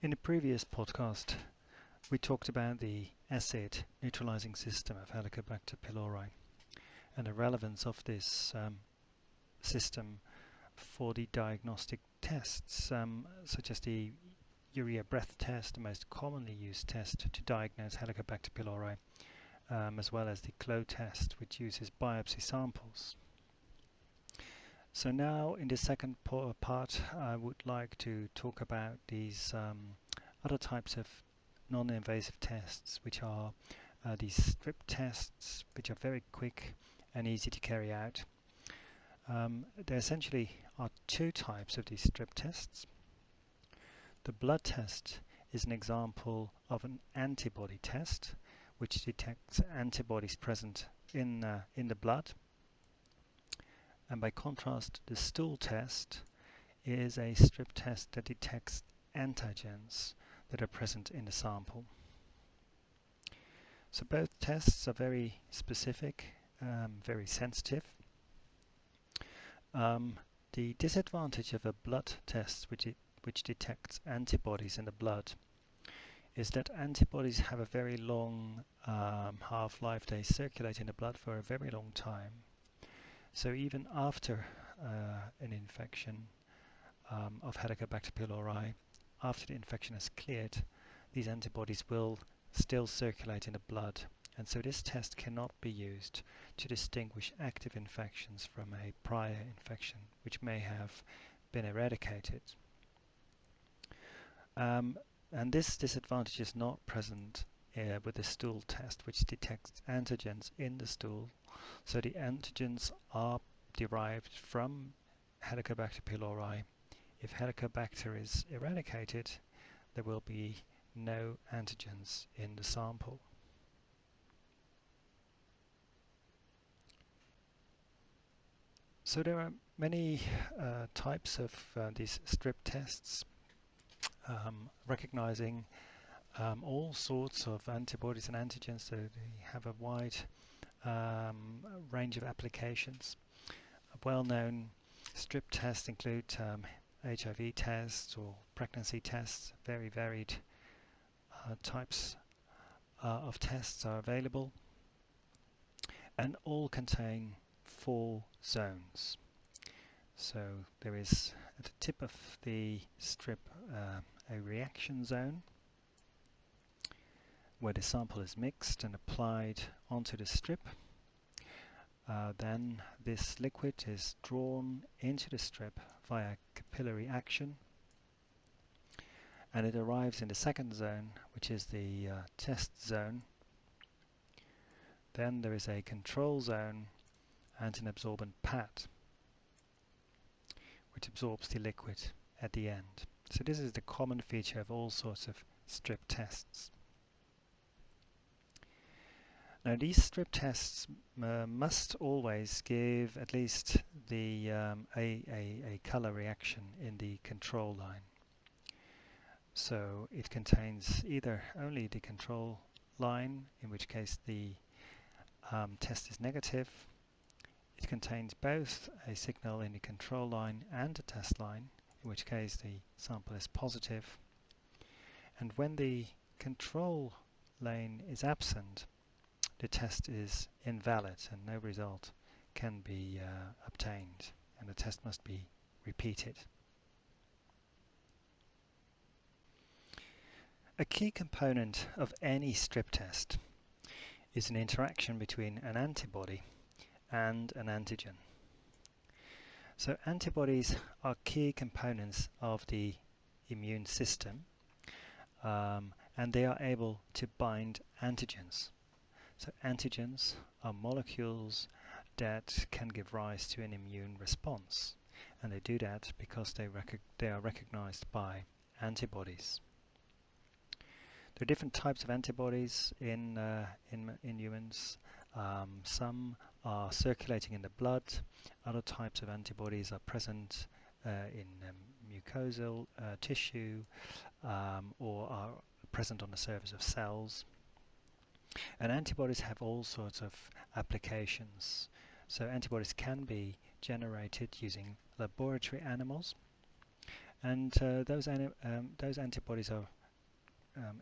In the previous podcast, we talked about the acid neutralizing system of Helicobacter pylori and the relevance of this system for the diagnostic tests, such as the urea breath test, the most commonly used test to diagnose Helicobacter pylori, as well as the CLO test, which uses biopsy samples. So now in the second part, I would like to talk about these other types of non-invasive tests, which are these strip tests, which are very quick and easy to carry out. There essentially are two types of these strip tests. The blood test is an example of an antibody test, which detects antibodies present in the blood. And by contrast, the stool test is a strip test that detects antigens that are present in the sample. So both tests are very specific, very sensitive. The disadvantage of a blood test which detects antibodies in the blood is that antibodies have a very long half-life. They circulate in the blood for a very long time. So even after an infection of Helicobacter pylori, after the infection has cleared, these antibodies will still circulate in the blood, and so this test cannot be used to distinguish active infections from a prior infection which may have been eradicated. And this disadvantage is not present with the stool test, which detects antigens in the stool. So the antigens are derived from Helicobacter pylori. If Helicobacter is eradicated, there will be no antigens in the sample. So there are many types of these strip tests, recognizing all sorts of antibodies and antigens, so they have a wide range of applications. Well-known strip tests include HIV tests or pregnancy tests. Very varied types of tests are available, and all contain 4 zones. So there is at the tip of the strip a reaction zone where the sample is mixed and applied onto the strip. Then this liquid is drawn into the strip via capillary action, and it arrives in the second zone, which is the test zone. Then there is a control zone and an absorbent pad, which absorbs the liquid at the end. So this is the common feature of all sorts of strip tests. Now these strip tests must always give at least the a color reaction in the control line. So it contains either only the control line, in which case the test is negative. It contains both a signal in the control line and a test line, in which case the sample is positive. And when the control lane is absent, the test is invalid and no result can be obtained, and the test must be repeated. A key component of any strip test is an interaction between an antibody and an antigen. So antibodies are key components of the immune system, and they are able to bind antigens. So antigens are molecules that can give rise to an immune response, and they do that because they are recognized by antibodies. There are different types of antibodies in humans. Some are circulating in the blood. Other types of antibodies are present in mucosal tissue or are present on the surface of cells. And antibodies have all sorts of applications. So antibodies can be generated using laboratory animals, And those antibodies are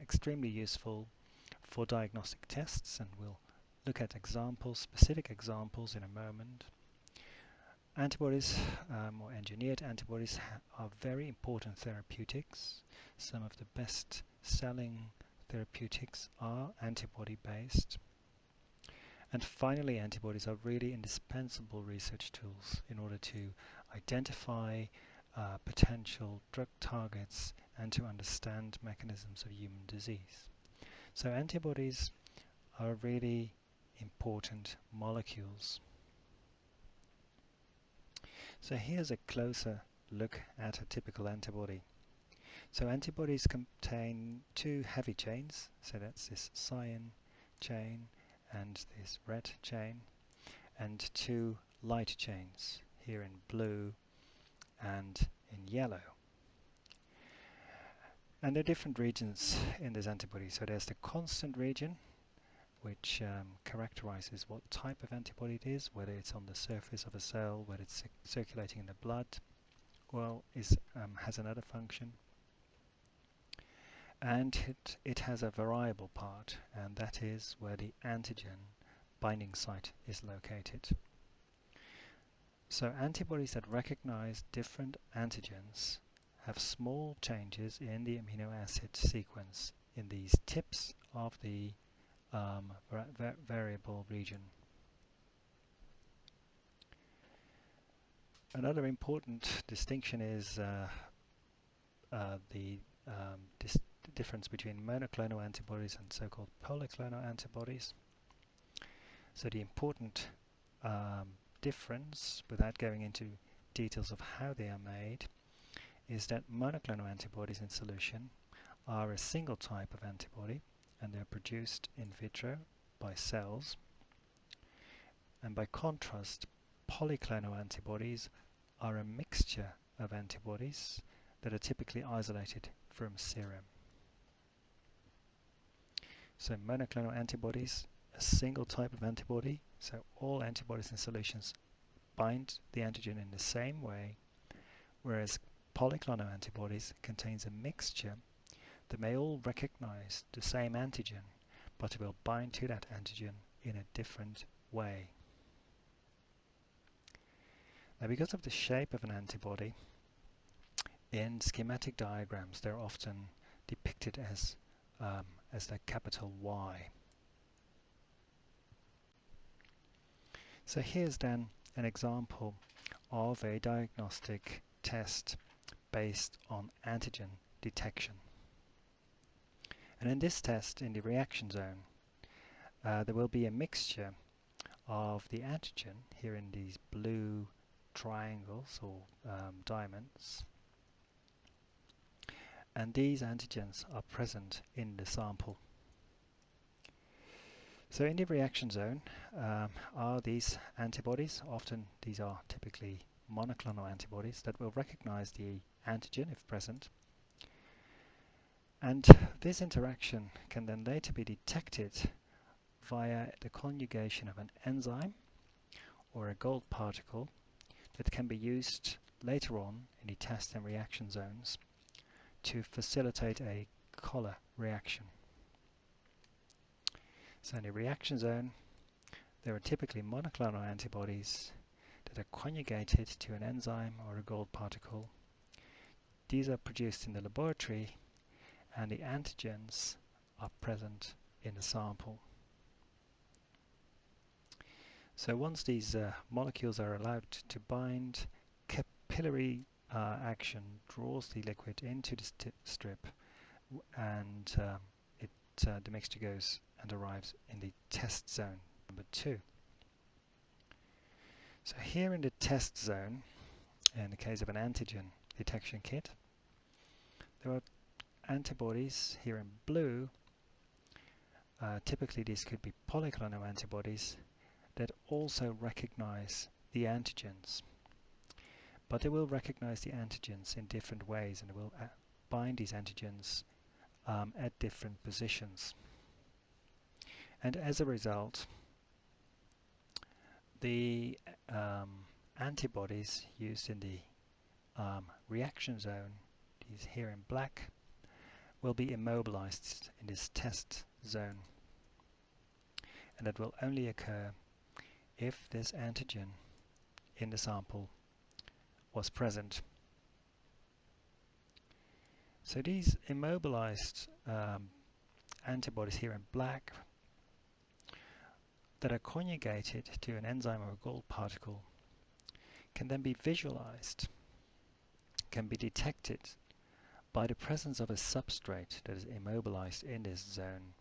extremely useful for diagnostic tests, and we'll look at examples, specific examples in a moment. Antibodies or engineered antibodies are very important therapeutics. Some of the best selling therapeutics are antibody based. And finally, antibodies are really indispensable research tools in order to identify potential drug targets and to understand mechanisms of human disease. So antibodies are really important molecules. So here's a closer look at a typical antibody. So antibodies contain two heavy chains, so that's this cyan chain and this red chain, and two light chains, here in blue and in yellow. And there are different regions in this antibody. So there's the constant region, which characterizes what type of antibody it is, whether it's on the surface of a cell, whether it's circulating in the blood, or has another function. And it has a variable part, and that is where the antigen binding site is located. So antibodies that recognize different antigens have small changes in the amino acid sequence in these tips of the variable region. Another important distinction is the difference between monoclonal antibodies and so-called polyclonal antibodies. So the important difference, without going into details of how they are made, is that monoclonal antibodies in solution are a single type of antibody, and they're produced in vitro by cells. And by contrast, polyclonal antibodies are a mixture of antibodies that are typically isolated from serum. So monoclonal antibodies, a single type of antibody, so all antibodies in solutions bind the antigen in the same way, whereas polyclonal antibodies contains a mixture that may all recognize the same antigen, but it will bind to that antigen in a different way. Now, because of the shape of an antibody, in schematic diagrams they're often depicted as the capital Y. So here's then an example of a diagnostic test based on antigen detection. And in this test, in the reaction zone, there will be a mixture of the antigen, here in these blue triangles or diamonds, and these antigens are present in the sample. So in the reaction zone are these antibodies. Often these are typically monoclonal antibodies that will recognize the antigen if present. And this interaction can then later be detected via the conjugation of an enzyme or a gold particle that can be used later on in the test and reaction zones to facilitate a color reaction. So in the reaction zone, there are typically monoclonal antibodies that are conjugated to an enzyme or a gold particle. These are produced in the laboratory, and the antigens are present in the sample. So once these molecules are allowed to bind, capillary action draws the liquid into the strip, and the mixture goes and arrives in the test zone number 2. So here in the test zone, in the case of an antigen detection kit, there are antibodies here in blue. Typically these could be polyclonal antibodies that also recognize the antigens. But they will recognize the antigens in different ways, and they will bind these antigens at different positions. And as a result, the antibodies used in the reaction zone antibodies here in black will be immobilized in this test zone, and that will only occur if this antigen in the sample was present. So these immobilized antibodies here in black that are conjugated to an enzyme or a gold particle can then be visualized, can be detected by the presence of a substrate that is immobilized in this zone.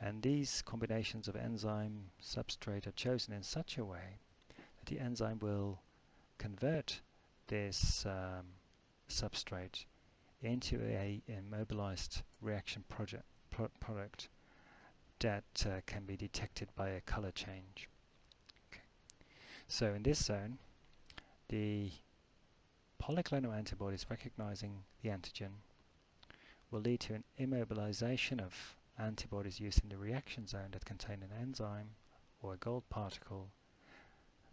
And these combinations of enzyme substrate are chosen in such a way that the enzyme will convert this substrate into a immobilized reaction product that can be detected by a color change. Okay. So in this zone, the polyclonal antibodies recognizing the antigen will lead to an immobilization of antibodies used in the reaction zone that contain an enzyme or a gold particle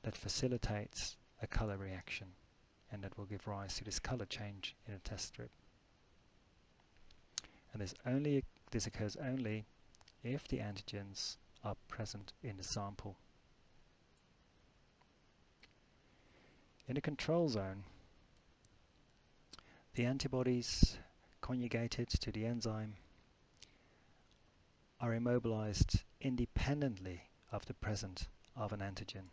that facilitates a color reaction, and that will give rise to this color change in a test strip. And this occurs only if the antigens are present in the sample. In the control zone, the antibodies conjugated to the enzyme are immobilized independently of the presence of an antigen.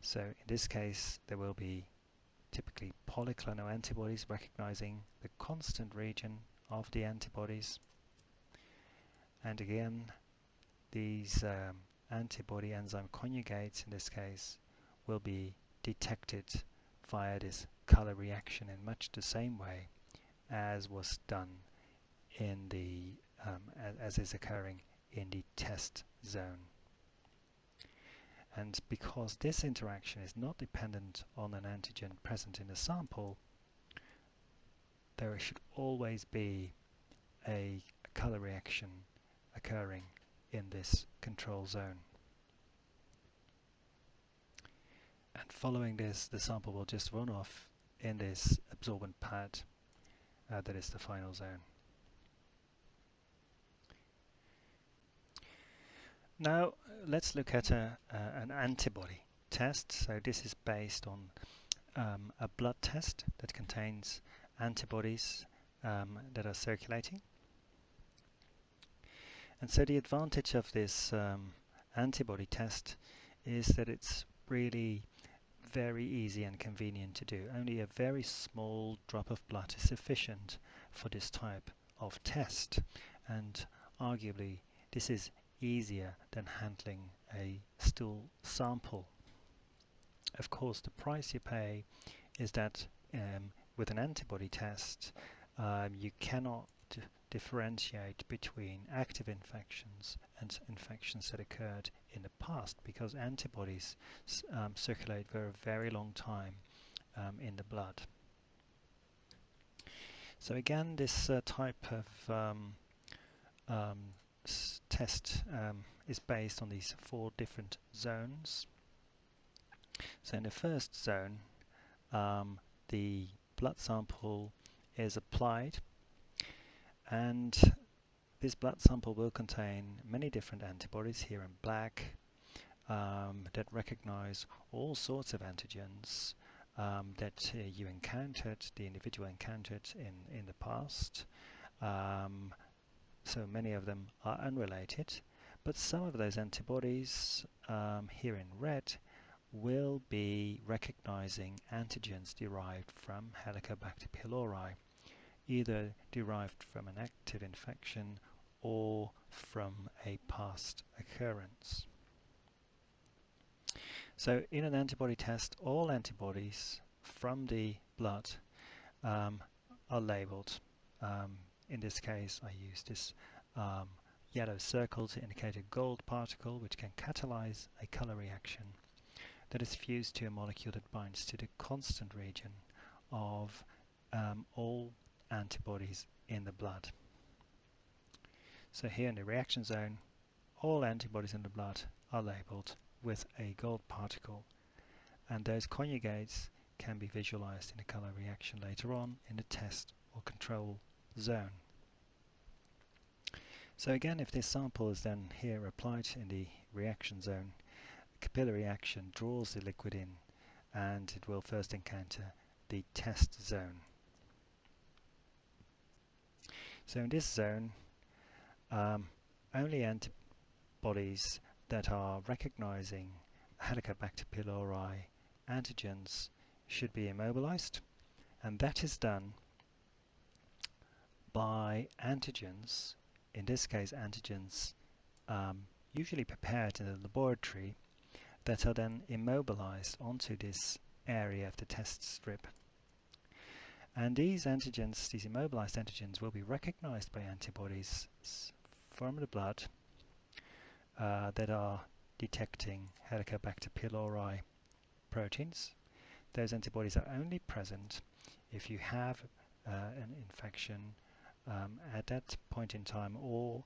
So in this case, there will be typically polyclonal antibodies recognizing the constant region of the antibodies. And again, these antibody enzyme conjugates in this case will be detected via this color reaction in much the same way as was done in the as is occurring in the test zone. And because this interaction is not dependent on an antigen present in the sample, there should always be a color reaction occurring in this control zone. And following this, the sample will just run off in this absorbent pad that is the final zone. Now let's look at an antibody test. So this is based on a blood test that contains antibodies that are circulating. And so the advantage of this antibody test is that it's really very easy and convenient to do. Only a very small drop of blood is sufficient for this type of test, and arguably this is easier than handling a stool sample. Of course, the price you pay is that with an antibody test you cannot differentiate between active infections and infections that occurred in the past, because antibodies circulate for a very long time in the blood. So again, this type of test is based on these 4 different zones. So in the first zone, the blood sample is applied, and this blood sample will contain many different antibodies here in black that recognize all sorts of antigens that you encountered, the individual encountered in the past. So many of them are unrelated, but some of those antibodies here in red will be recognizing antigens derived from Helicobacter pylori, either derived from an active infection or from a past occurrence. So in an antibody test, all antibodies from the blood are labeled. In this case, I use this yellow circle to indicate a gold particle which can catalyze a color reaction that is fused to a molecule that binds to the constant region of all antibodies in the blood. So here in the reaction zone, all antibodies in the blood are labeled with a gold particle, and those conjugates can be visualized in a color reaction later on in the test or control zone. So again, if this sample is then here applied in the reaction zone, the capillary action draws the liquid in and it will first encounter the test zone. So in this zone, only antibodies that are recognizing Helicobacter pylori antigens should be immobilized, and that is done by antigens, in this case antigens usually prepared in the laboratory, that are then immobilized onto this area of the test strip. And these antigens, these immobilized antigens, will be recognized by antibodies from the blood that are detecting Helicobacter pylori proteins. Those antibodies are only present if you have an infection at that point in time or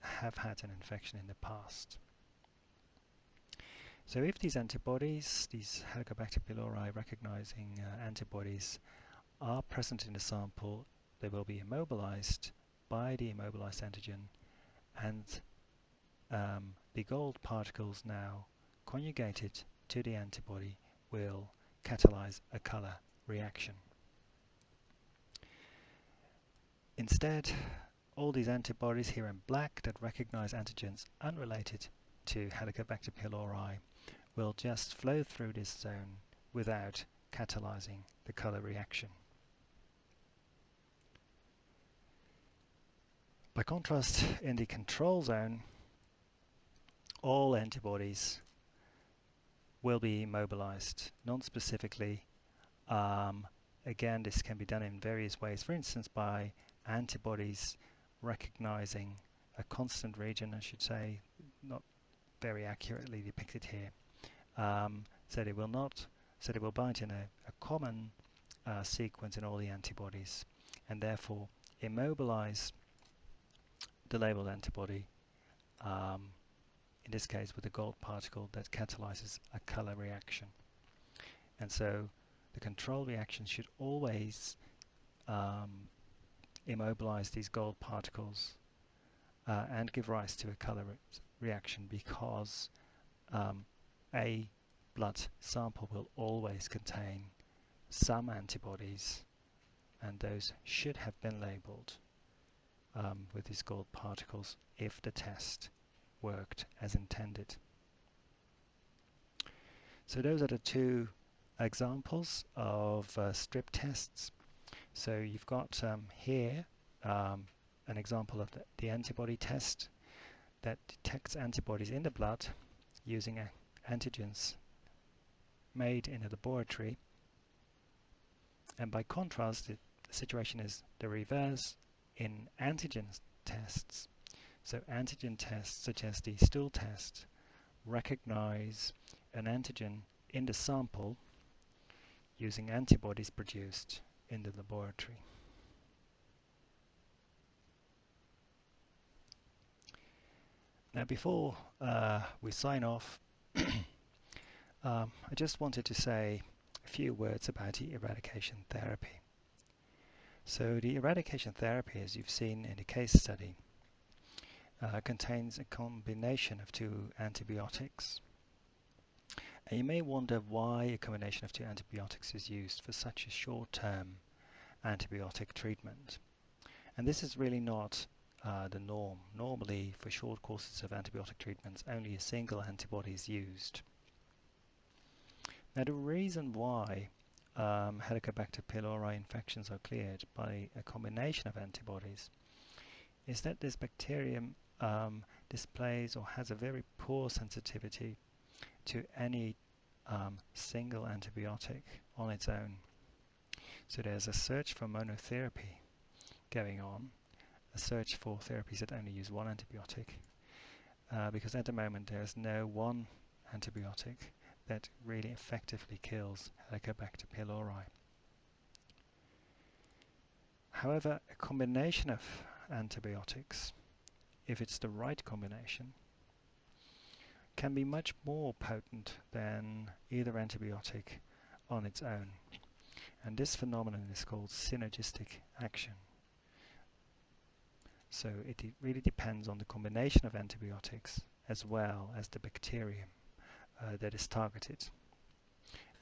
have had an infection in the past. So if these antibodies, these Helicobacter pylori recognizing antibodies, are present in the sample, they will be immobilized by the immobilized antigen, and the gold particles now conjugated to the antibody will catalyze a color reaction. Instead, all these antibodies here in black that recognize antigens unrelated to Helicobacter pylori will just flow through this zone without catalyzing the color reaction. By contrast, in the control zone, all antibodies will be immobilized non-specifically. Again, this can be done in various ways, for instance by antibodies recognizing a constant region, I should say, not very accurately depicted here. So they will bind in a common sequence in all the antibodies, and therefore immobilize the labeled antibody, in this case with a gold particle that catalyzes a color reaction. And so the control reaction should always immobilize these gold particles and give rise to a color reaction, because a blood sample will always contain some antibodies, and those should have been labeled with these gold particles if the test worked as intended. So those are the two examples of strip tests. So you've got here an example of the antibody test that detects antibodies in the blood using antigens made in a laboratory. And by contrast, the situation is the reverse in antigen tests. So antigen tests such as the stool test recognize an antigen in the sample using antibodies produced in the laboratory. Now before we sign off, I just wanted to say a few words about the eradication therapy. So the eradication therapy, as you've seen in the case study, contains a combination of two antibiotics. And you may wonder why a combination of two antibiotics is used for such a short-term antibiotic treatment. And this is really not the norm. Normally, for short courses of antibiotic treatments, only a single antibody is used. Now, the reason why Helicobacter pylori infections are cleared by a combination of antibodies is that this bacterium displays or has a very poor sensitivity to any single antibiotic on its own. So there's a search for monotherapy going on, a search for therapies that only use one antibiotic, because at the moment there's no one antibiotic that really effectively kills Helicobacter pylori. However, a combination of antibiotics, if it's the right combination, can be much more potent than either antibiotic on its own. And this phenomenon is called synergistic action. So it really depends on the combination of antibiotics as well as the bacterium that is targeted.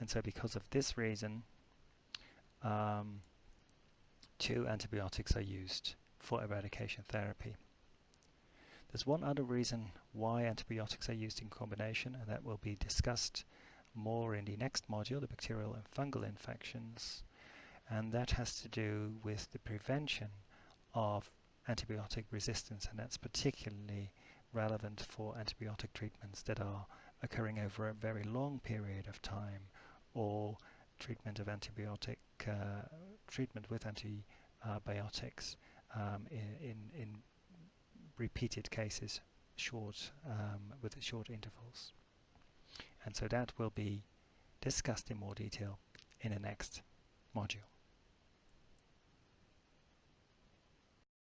And so because of this reason, 2 antibiotics are used for eradication therapy. There's one other reason why antibiotics are used in combination, and that will be discussed more in the next module, the bacterial and fungal infections, and that has to do with the prevention of antibiotic resistance, and that's particularly relevant for antibiotic treatments that are occurring over a very long period of time, or treatment with antibiotics in repeated cases, with short intervals. And so that will be discussed in more detail in the next module.